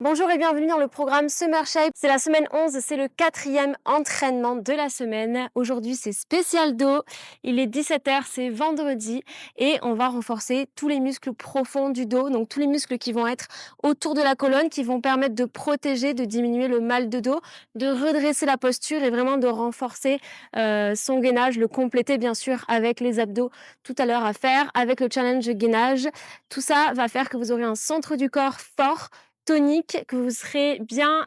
Bonjour et bienvenue dans le programme Summer Shape. C'est la semaine 11, c'est le 4e entraînement de la semaine. Aujourd'hui, c'est spécial dos. Il est 17h, c'est vendredi et on va renforcer tous les muscles profonds du dos. Donc tous les muscles qui vont être autour de la colonne, qui vont permettre de protéger, de diminuer le mal de dos, de redresser la posture et vraiment de renforcer son gainage, le compléter bien sûr avec les abdos tout à l'heure à faire, avec le challenge gainage. Tout ça va faire que vous aurez un centre du corps fort, tonique, que vous serez bien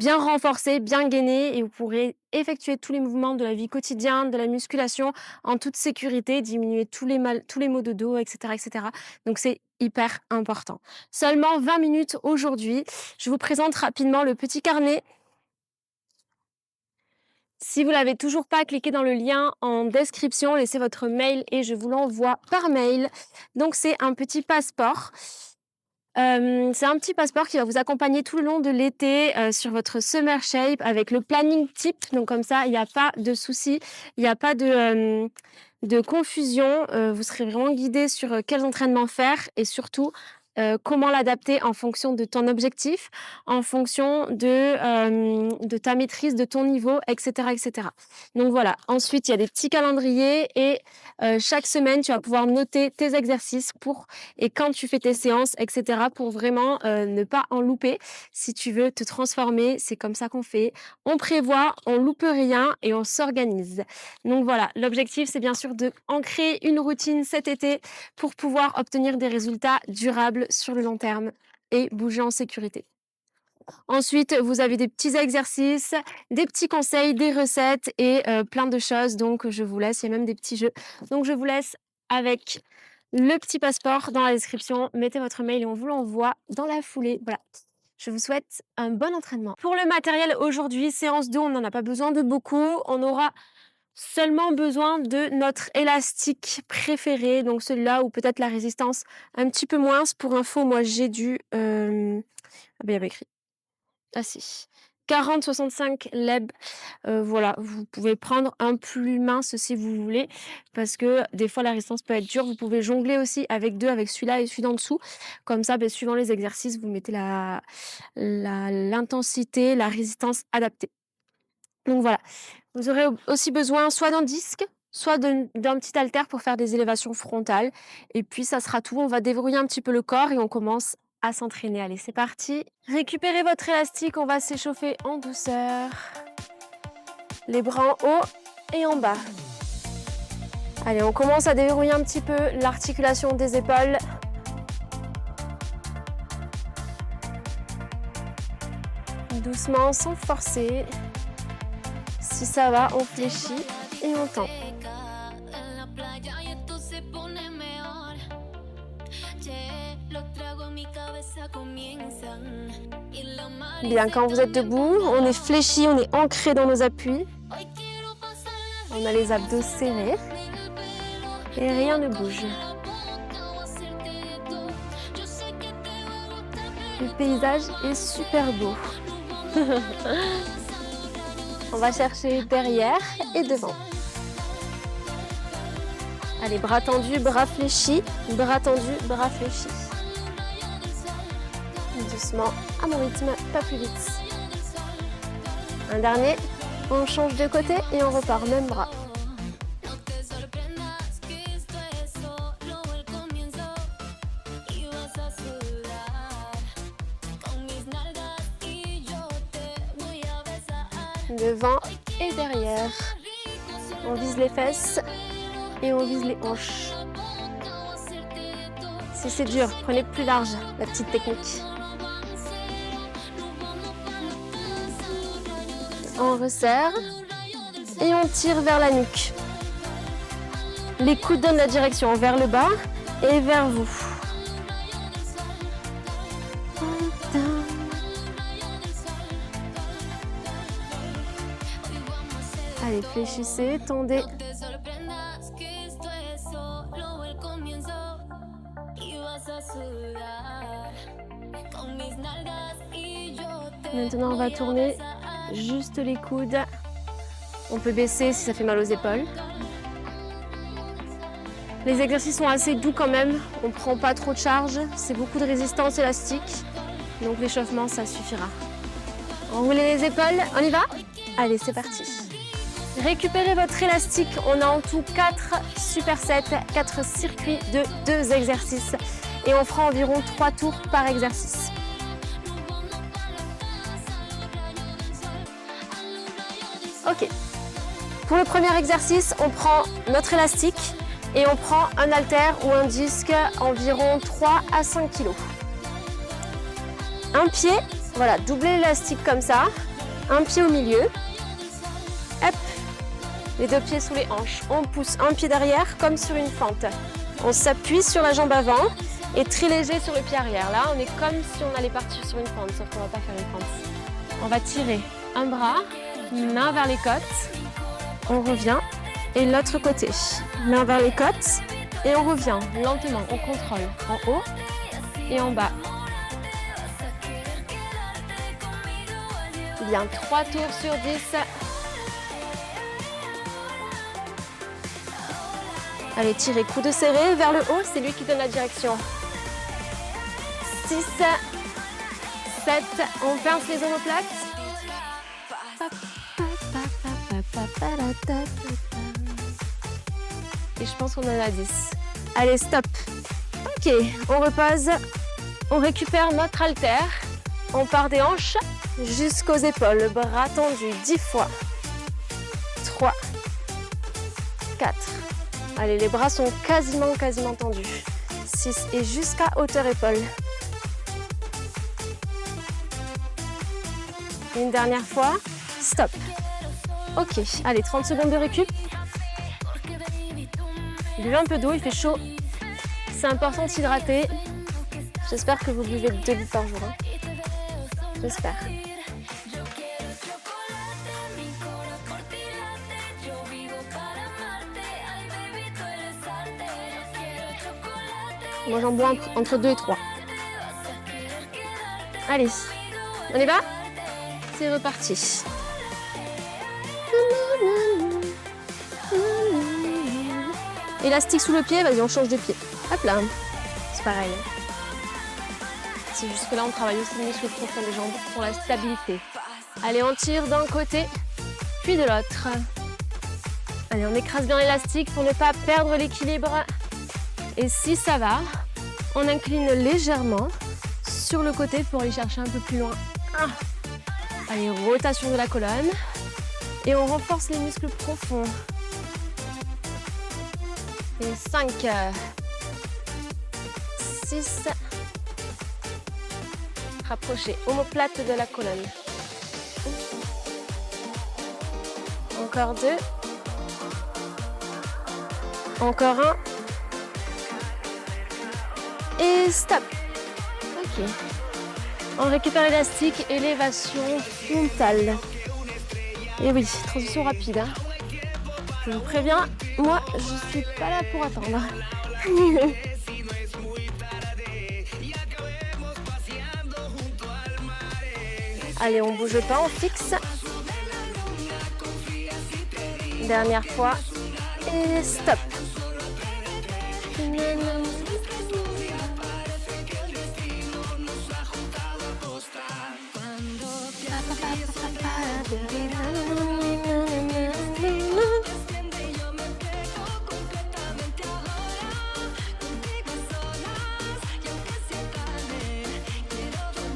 renforcé, bien gainé et vous pourrez effectuer tous les mouvements de la vie quotidienne, de la musculation en toute sécurité, diminuer tous les maux de dos, etc., etc. Donc c'est hyper important. Seulement 20 minutes aujourd'hui. Je vous présente rapidement le petit carnet. Si vous l'avez toujours pas, cliquez dans le lien en description, laissez votre mail et je vous l'envoie par mail. Donc c'est un petit passeport. C'est un petit passeport qui va vous accompagner tout le long de l'été sur votre Summer Shape avec le planning type. Donc comme ça, il n'y a pas de souci, il n'y a pas de confusion. Vous serez vraiment guidé sur quels entraînements faire et surtout comment l'adapter en fonction de ton objectif, en fonction de ta maîtrise, de ton niveau, etc., etc. Donc voilà. Ensuite, il y a des petits calendriers et chaque semaine, tu vas pouvoir noter tes exercices et quand tu fais tes séances, etc., pour vraiment ne pas en louper. Si tu veux te transformer, c'est comme ça qu'on fait. On prévoit, on loupe rien et on s'organise. Donc voilà, l'objectif, c'est bien sûr de ancrer une routine cet été pour pouvoir obtenir des résultats durables sur le long terme et bouger en sécurité. Ensuite, vous avez des petits exercices, des petits conseils, des recettes et plein de choses. Donc, je vous laisse, il y a même des petits jeux. Donc, je vous laisse avec le petit passeport dans la description. Mettez votre mail et on vous l'envoie dans la foulée. Voilà. Je vous souhaite un bon entraînement. Pour le matériel aujourd'hui, séance 2, on n'en a pas besoin de beaucoup. On aura seulement besoin de notre élastique préféré, donc celui-là ou peut-être la résistance un petit peu moins. Pour info, moi j'ai du... Ah ben il y avait écrit. Ah si. 40-65 leb. Voilà, vous pouvez prendre un plus mince si vous voulez, parce que des fois la résistance peut être dure. Vous pouvez jongler aussi avec deux, avec celui-là et celui d'en dessous. Comme ça, ben, suivant les exercices, vous mettez l'intensité, la résistance adaptée. Donc voilà, vous aurez aussi besoin soit d'un disque, soit d'un petit haltère pour faire des élévations frontales. Et puis ça sera tout, on va déverrouiller un petit peu le corps et on commence à s'entraîner. Allez, c'est parti. Récupérez votre élastique, on va s'échauffer en douceur. Les bras en haut et en bas. Allez, on commence à déverrouiller un petit peu l'articulation des épaules. Doucement, sans forcer. Si ça va, on fléchit et on tend. Bien, quand vous êtes debout, on est fléchi, on est ancré dans nos appuis. On a les abdos serrés et rien ne bouge. Le paysage est super beau. On va chercher derrière et devant. Allez, bras tendus, bras fléchis, bras tendus, bras fléchis. Doucement, à mon rythme, pas plus vite. Un dernier, on change de côté et on repart, même bras. Devant et derrière. On vise les fesses et on vise les hanches. Si c'est dur, prenez plus large, la petite technique. On resserre et on tire vers la nuque. Les coudes donnent la direction vers le bas et vers vous. Allez, fléchissez, tendez. Maintenant, on va tourner juste les coudes. On peut baisser si ça fait mal aux épaules. Les exercices sont assez doux quand même. On ne prend pas trop de charge. C'est beaucoup de résistance élastique. Donc l'échauffement, ça suffira. Enroulez les épaules, on y va? Allez, c'est parti. Récupérez votre élastique. On a en tout 4 supersets, 4 circuits de 2 exercices. Et on fera environ 3 tours par exercice. Ok. Pour le premier exercice, on prend notre élastique et on prend un haltère ou un disque environ 3 à 5 kg. Un pied, voilà, doubler l'élastique comme ça. Un pied au milieu. Hop. Les 2 pieds sous les hanches. On pousse un pied derrière comme sur une fente. On s'appuie sur la jambe avant et très léger sur le pied arrière. Là, on est comme si on allait partir sur une fente, sauf qu'on ne va pas faire une fente. On va tirer un bras, main vers les côtes. On revient. Et l'autre côté. Main vers les côtes. Et on revient lentement. On contrôle en haut et en bas. Bien, 3 tours sur 10. Allez, tirez, coude serré vers le haut, c'est lui qui donne la direction. 6, 7, on pince les omoplates. Et je pense qu'on en a 10. Allez, stop. Ok, on repose. On récupère notre haltère. On part des hanches jusqu'aux épaules. Bras tendus 10 fois. 3, 4. Allez, les bras sont quasiment tendus. 6 et jusqu'à hauteur épaule. Une dernière fois. Stop. Ok, allez, 30 secondes de récup. Buvez un peu d'eau, il fait chaud. C'est important de s'hydrater. J'espère que vous buvez 2 litres par jour. Hein. J'espère. Moi, j'en bois entre 2 et 3. Allez, on y va? C'est reparti. Élastique sous le pied, vas-y, on change de pied. Hop là, c'est pareil. C'est juste que là, on travaille aussi le muscle profond des jambes pour la stabilité. Allez, on tire d'un côté, puis de l'autre. Allez, on écrase bien l'élastique pour ne pas perdre l'équilibre. Et si ça va, on incline légèrement sur le côté pour aller chercher un peu plus loin. Allez, rotation de la colonne. Et on renforce les muscles profonds. Et 5, 6. Rapprochez, omoplate de la colonne. Encore 2. Encore 1. Et stop. Ok. On récupère l'élastique, élévation frontale. Et oui, transition rapide. Hein. Je vous préviens, moi, je suis pas là pour attendre. Allez, on bouge pas, on fixe. Dernière fois. Et stop.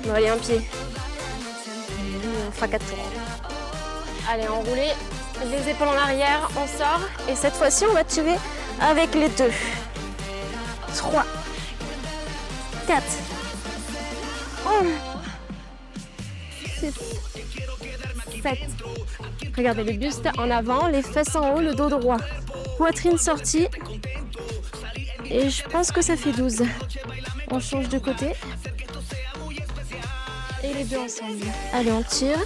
On va aller un pied. On fera 4 tours. Allez, enroulez les épaules en arrière, on sort. Et cette fois-ci, on va tirer avec les 2. 3, 4, 6, 7. Regardez les bustes en avant, les fesses en haut, le dos droit. Poitrine sortie. Et je pense que ça fait 12. On change de côté. Et les deux ensemble. Allez, on tire.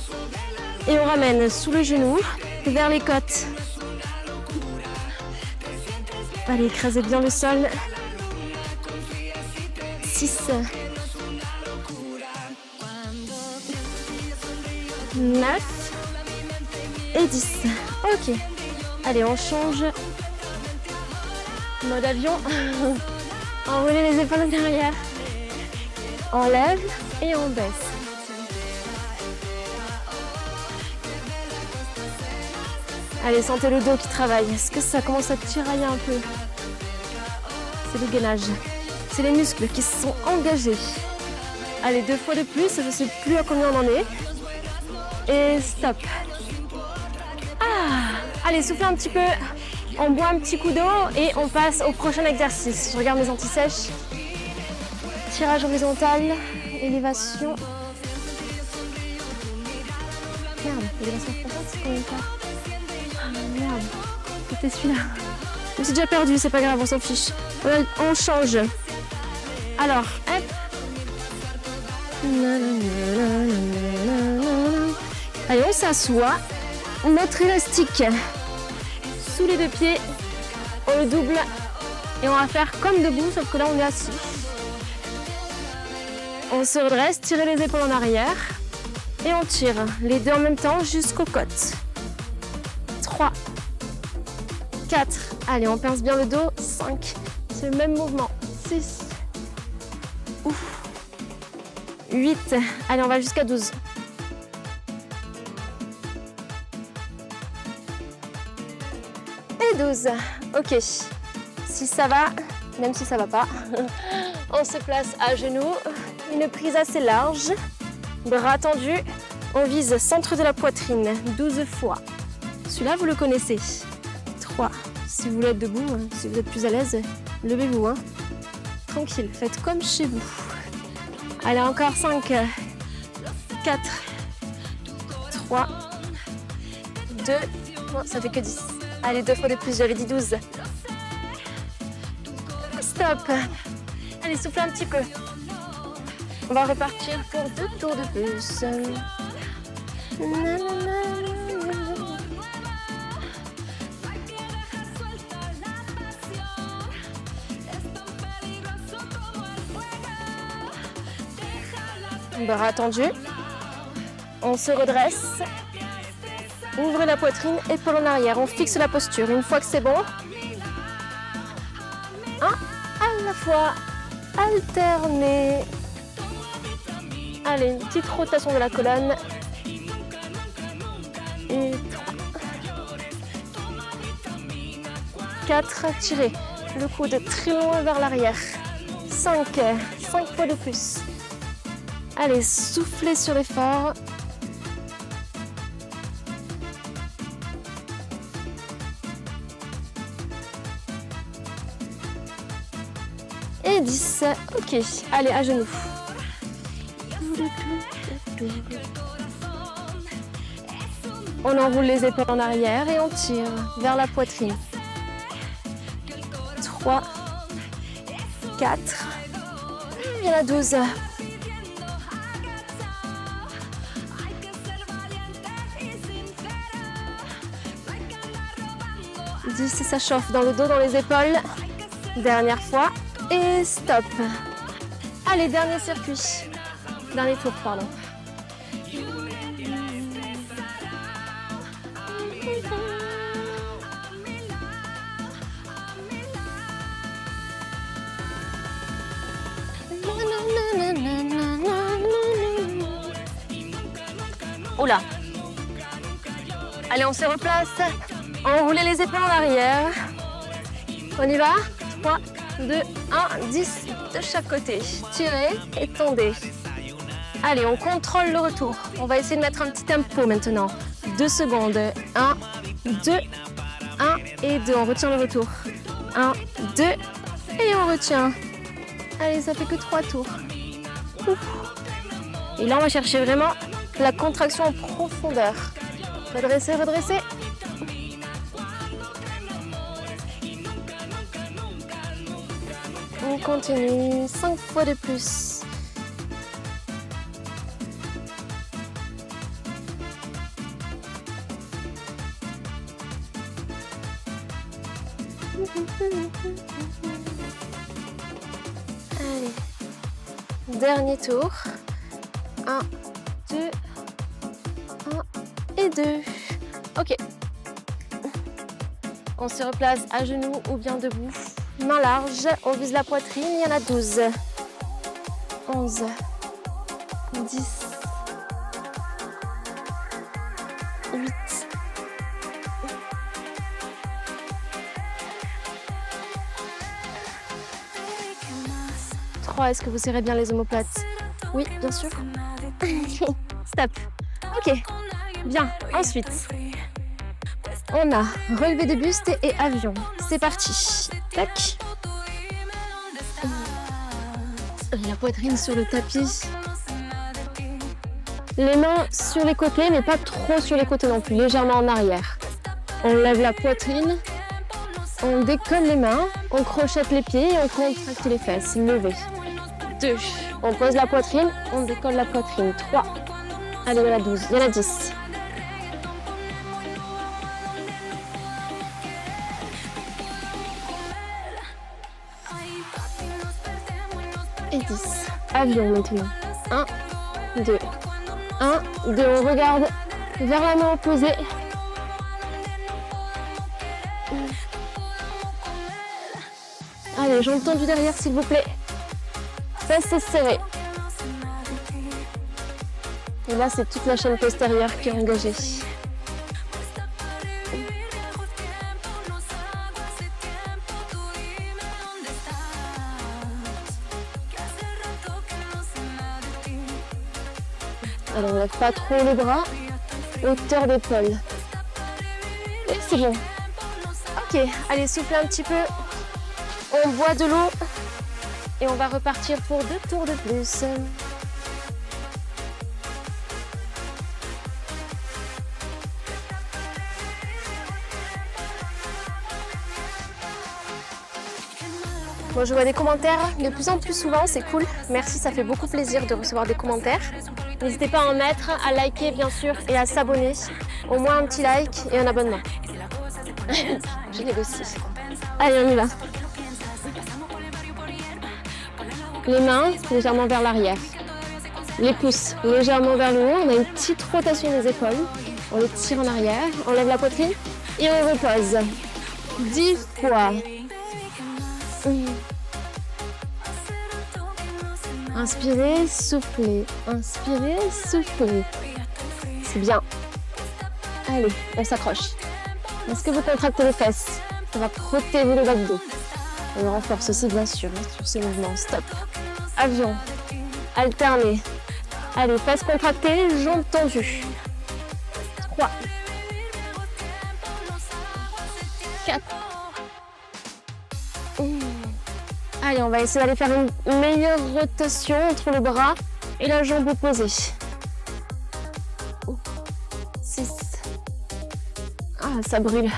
Et on ramène sous le genou, vers les côtes. Allez, écrasez bien le sol. 6. 9. Et 10. Ok. Allez, on change. Mode avion. Enroulez les épaules derrière. On lève. Et on baisse. Allez, sentez le dos qui travaille. Est-ce que ça commence à tirailler un peu? C'est le gainage. C'est les muscles qui se sont engagés. Allez, 2 fois de plus. Je ne sais plus à combien on en est. Et stop. Allez, soufflez un petit peu. On boit un petit coup d'eau et on passe au prochain exercice. Je regarde mes anti-sèches. Tirage horizontal, élévation. Merde, l'élévation frontale, c'est combien de temps? Merde, c'était celui-là. Je me suis déjà perdu, c'est pas grave, on s'en fiche. On change. Alors, hop. Allez, on s'assoit. Notre élastique sous les 2 pieds. On le double. Et on va faire comme debout, sauf que là, on est assis. On se redresse, tirez les épaules en arrière. Et on tire les 2 en même temps jusqu'aux côtes. 3, 4, allez, on pince bien le dos. 5, c'est le même mouvement. 6, 8, allez, on va jusqu'à 12. Et 12, ok. Si ça va, même si ça va pas, on se place à genoux, une prise assez large, bras tendus, on vise centre de la poitrine, 12 fois. Celui-là, vous le connaissez. 3, si vous voulez être debout, si vous êtes plus à l'aise, levez-vous. Tranquille, faites comme chez vous. Allez, encore 5, 4, 3, 2, non, ça fait que 10. Allez, 2 fois de plus, j'avais dit 12. Stop. Allez, soufflez un petit peu. On va repartir pour 2 tours de plus. Bras tendus. On se redresse. Ouvrez la poitrine, épaules en arrière. On fixe la posture. Une fois que c'est bon, un à la fois. Alternez. Allez, une petite rotation de la colonne. Et 3, 4, tirez le coude très loin vers l'arrière. 5 fois de plus. Allez, soufflez sur l'effort. Et 10. Ok, allez, à genoux. On enroule les épaules en arrière et on tire vers la poitrine. 3, 4, il y en a 12. 10, ça chauffe dans le dos, dans les épaules. Dernière fois et stop. Allez, dernier circuit. Dernier tour, pardon. Oula. Allez, on se replace. Enroulez les épaules en arrière. On y va. 3, 2, 1, 10 de chaque côté. Tirez et tendez. Allez, on contrôle le retour. On va essayer de mettre un petit tempo maintenant. 2 secondes. 1, 2, 1 et 2. On retient le retour. 1, 2 et on retient. Allez, ça fait que 3 tours. Ouf. Et là, on va chercher vraiment la contraction en profondeur. Redressez, redressez. On continue 5 fois de plus. Allez, dernier tour. 1, 2, 1 et 2. Ok. On se replace à genoux ou bien debout. Main large, on vise la poitrine, il y en a 12. 11, 10, 8, 3. Est-ce que vous serrez bien les omoplates? Oui, bien sûr. Stop. Ok, bien. Ensuite, on a relevé de buste et avion. C'est parti. Tac. La poitrine sur le tapis. Les mains sur les côtés, mais pas trop sur les côtés non plus, légèrement en arrière. On lève la poitrine, on décolle les mains, on crochette les pieds et on contracte les fesses. Levé. 2. On pose la poitrine, on décolle la poitrine. 3. Allez, il y en a 12, il y en a 10. Et 10. Avion maintenant. 1, 2. 1, 2. On regarde vers la main opposée. Allez, jambes tendues derrière, s'il vous plaît. Fesses serrées. Et là, c'est toute la chaîne postérieure qui est engagée. Alors, on ne lève pas trop les bras. Hauteur d'épaule. Et c'est bon. Ok, allez, soufflez un petit peu. On boit de l'eau. Et on va repartir pour 2 tours de plus. Bon, je vois des commentaires de plus en plus souvent, c'est cool. Merci, ça fait beaucoup plaisir de recevoir des commentaires. N'hésitez pas à en mettre, à liker bien sûr et à s'abonner. Au moins un petit like et un abonnement. Je négocie. Allez, on y va. Les mains légèrement vers l'arrière. Les pouces légèrement vers le haut. On a une petite rotation des épaules. On les tire en arrière. On lève la poitrine et on repose. 10 fois. Inspirez, soufflez. Inspirez, soufflez. C'est bien. Allez, on s'accroche. Est-ce que vous contractez les fesses? Ça va protéger le bas de dos. On renforce aussi bien sûr sur ces mouvements. Stop. Avion. Alterné. Allez, fesses contractées, jambes tendues. 3. 4. Allez, on va essayer d'aller faire une meilleure rotation entre le bras et la jambe opposée. 6. Ah, ça brûle.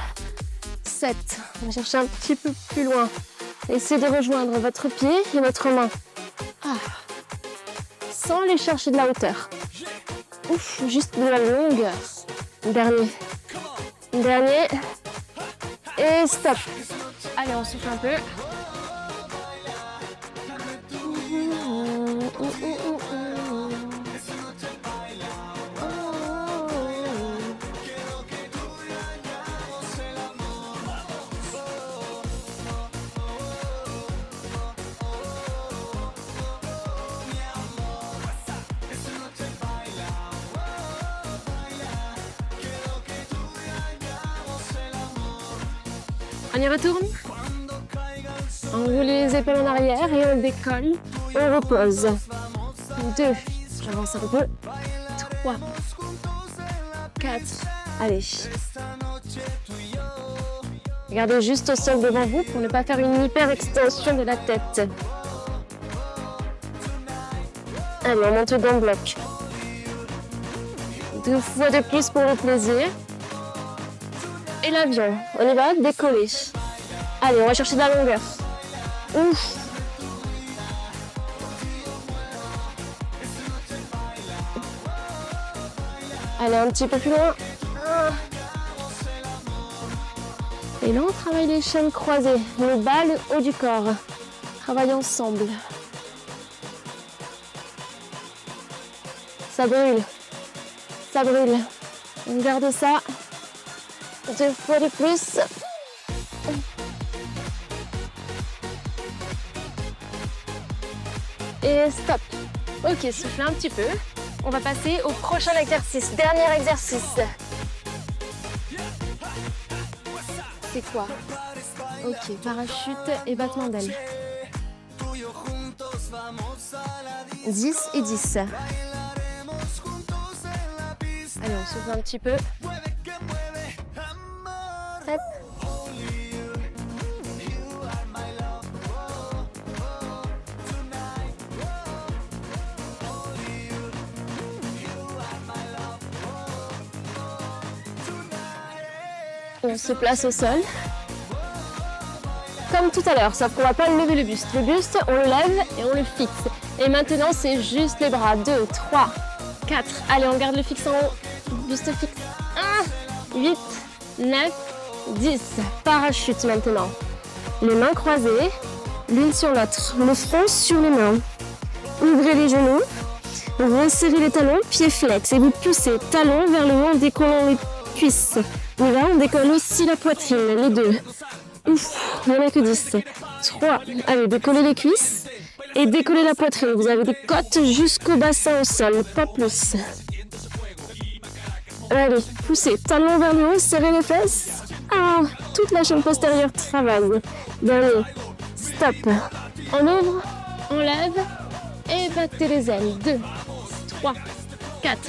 7. On va chercher un petit peu plus loin. Essayez de rejoindre votre pied et votre main. Ah. Sans aller chercher de la hauteur. Ouf, juste de la longueur. Dernier. Dernier. Et stop. Allez, on souffle un peu. On y retourne. On roule les épaules en arrière et on décolle. On repose. 2. J'avance un peu. 3. 4. Allez. Regardez juste au sol devant vous pour ne pas faire une hyper extension de la tête. Allez, on monte dans le bloc. 2 fois de plus pour le plaisir. Et l'avion, on y va, décoller. Allez, on va chercher de la longueur. Ouf. Allez, un petit peu plus loin. Et là, on travaille les chaînes croisées, le bas, le haut du corps. Travaille ensemble. Ça brûle. Ça brûle. On garde ça. 2 fois de plus. Et stop. Ok, soufflez un petit peu. On va passer au prochain exercice. Dernier exercice. C'est quoi? Ok, parachute et battement d'aile. 10 et 10. Allez, on souffle un petit peu. Hop. On se place au sol. Comme tout à l'heure, sauf qu'on ne va pas lever le buste. Le buste, on le lève et on le fixe. Et maintenant, c'est juste les bras. 2, 3, 4. Allez, on garde le fixe en haut. Buste fixe. 1, 8, 9, 10. Parachute maintenant. Les mains croisées, l'une sur l'autre. Le front sur les mains. Ouvrez les genoux. Resserrez les talons, pieds flex. Et vous poussez talons vers le haut en décollant les cuisses. Et là, on décolle aussi la poitrine, les deux. Ouf, il n'y en a que 10. 3. Allez, décollez les cuisses et décollez la poitrine. Vous avez des côtes jusqu'au bassin au sol, pas plus. Allez, poussez, talons vers le haut, serrez les fesses. Ah, toute la chaîne postérieure travaille. Dernier, stop. On ouvre, on lève et battez les ailes. 2, 3, 4,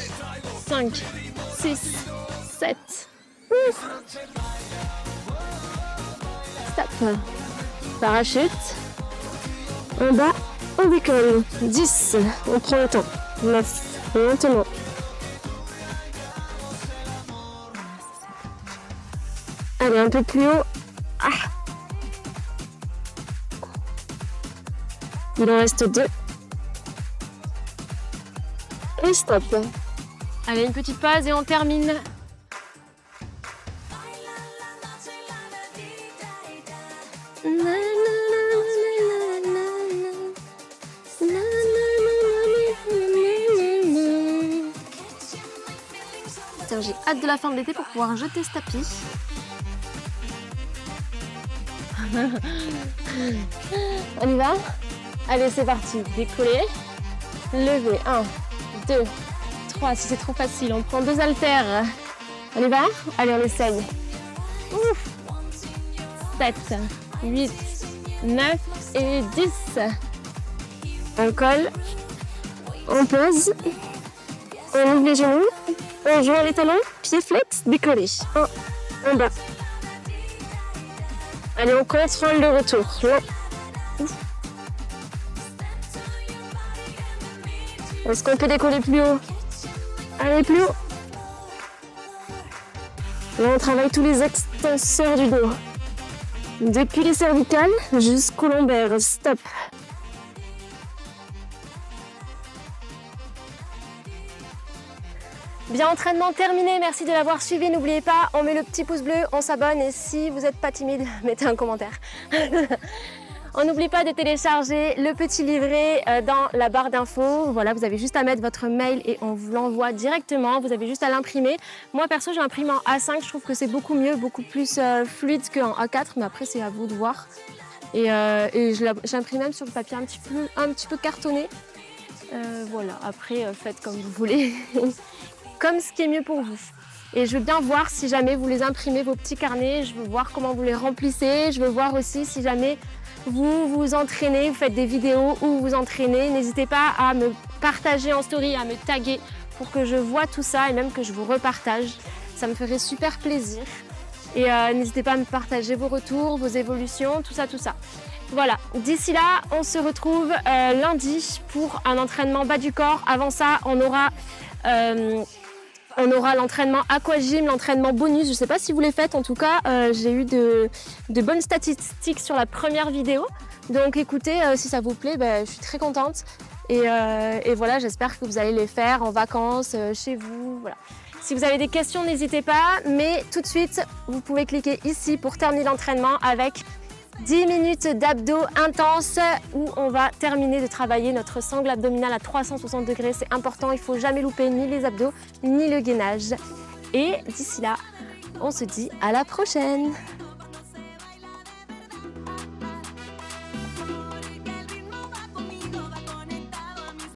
5, 6, 7. Ouf. Stop. Parachute. En bas, on décolle. 10. On prend le temps. 9. Maintenant. Allez, un peu plus haut. Ah. Il en reste 2. Et stop. Allez, une petite pause et on termine. J'ai hâte de la fin de l'été pour pouvoir jeter ce tapis. On y va? Allez, c'est parti. Décoller. Lever. 1, 2, 3. Si c'est trop facile, on prend 2 haltères. On y va? Allez, on essaye. Ouf. 7, 8, 9 et 10. On colle. On pose. On ouvre les genoux. On joint les talons, pieds flex, décollé. 1, en bas. Allez, on contrôle le retour. Est-ce qu'on peut décoller plus haut? Allez, plus haut. Là, on travaille tous les extenseurs du dos. Depuis les cervicales jusqu'aux lombaires. Stop. Bien, entraînement terminé, merci de l'avoir suivi. N'oubliez pas, on met le petit pouce bleu, on s'abonne et si vous n'êtes pas timide, mettez un commentaire. On n'oublie pas de télécharger le petit livret dans la barre d'infos. Voilà, vous avez juste à mettre votre mail et on vous l'envoie directement. Vous avez juste à l'imprimer. Moi, perso, je l'imprime en A5. Je trouve que c'est beaucoup mieux, beaucoup plus fluide qu'en A4. Mais après, c'est à vous de voir. Et j'imprime même sur le papier un petit peu cartonné. Voilà, après, faites comme vous voulez. Comme ce qui est mieux pour vous. Et je veux bien voir si jamais vous les imprimez, vos petits carnets. Je veux voir comment vous les remplissez. Je veux voir aussi si jamais vous vous entraînez, vous faites des vidéos où vous vous entraînez. N'hésitez pas à me partager en story, à me taguer pour que je vois tout ça et même que je vous repartage. Ça me ferait super plaisir. Et n'hésitez pas à me partager vos retours, vos évolutions, tout ça, tout ça. Voilà, d'ici là, on se retrouve lundi pour un entraînement bas du corps. Avant ça, on aura l'entraînement aquagym, l'entraînement bonus. Je ne sais pas si vous les faites, en tout cas, j'ai eu de bonnes statistiques sur la première vidéo. Donc écoutez, si ça vous plaît, je suis très contente. Et voilà, j'espère que vous allez les faire en vacances, chez vous. Voilà. Si vous avez des questions, n'hésitez pas. Mais tout de suite, vous pouvez cliquer ici pour terminer l'entraînement avec 10 minutes d'abdos intenses où on va terminer de travailler notre sangle abdominale à 360 degrés. C'est important, il ne faut jamais louper ni les abdos ni le gainage. Et d'ici là, on se dit à la prochaine!